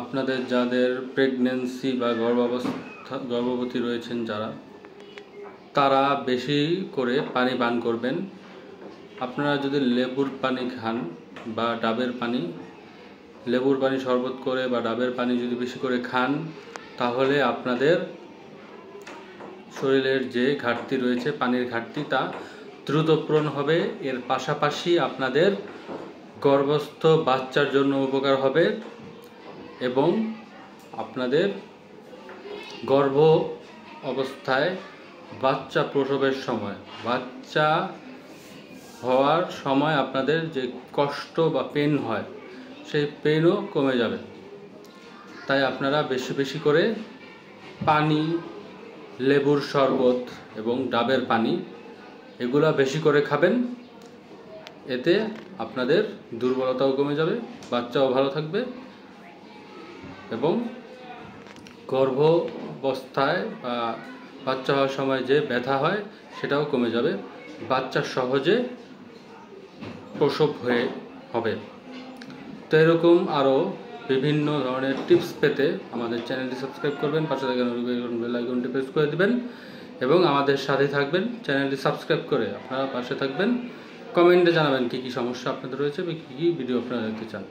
আপনাদের যাদের প্রেগন্যান্সি বা গর্ভবতী রয়েছেন তারা বেশি করে পানি পান করবেন। আপনারা যদি লেবুর পানি খান বা ডাবের পানি, লেবুর পানি শরবত করে বা ডাবের পানি যদি বেশি করে খান, তাহলে আপনাদের শরীরের যে ঘাটতি রয়েছে, পানির ঘাটতি, তা দ্রুত পূরণ হবে। এর পাশাপাশি আপনাদের গর্ভস্থ বাচ্চার জন্য উপকার হবে এবং আপনাদের গর্ভ অবস্থায় বাচ্চা প্রসবের সময়, বাচ্চা হওয়ার সময় আপনাদের যে কষ্ট বা পেন হয়, সেই পেনও কমে যাবে। তাই আপনারা বেশি বেশি করে পানি, লেবুর শরবত এবং ডাবের পানি এগুলা বেশি করে খাবেন। এতে আপনাদের দুর্বলতাও কমে যাবে, বাচ্চাও ভালো থাকবে এবং গর্ভ অবস্থায় বা বাচ্চা হওয়ার সময় যে ব্যথা হয় সেটাও কমে যাবে। বাচ্চা সহজে প্রসব হবে। তো এরকম আরও বিভিন্ন ধরনের টিপস পেতে আমাদের চ্যানেলটি সাবস্ক্রাইব করবেন, পাশে থাকা বেল আইকনটি প্রেস করে দিবেন এবং আমাদের সাথে থাকবেন। চ্যানেলটি সাবস্ক্রাইব করে আপনারা পাশে থাকবেন। কমেন্টে জানাবেন কী কী সমস্যা আপনাদের রয়েছে বা কী কী ভিডিও আপনারা দেখতে চান।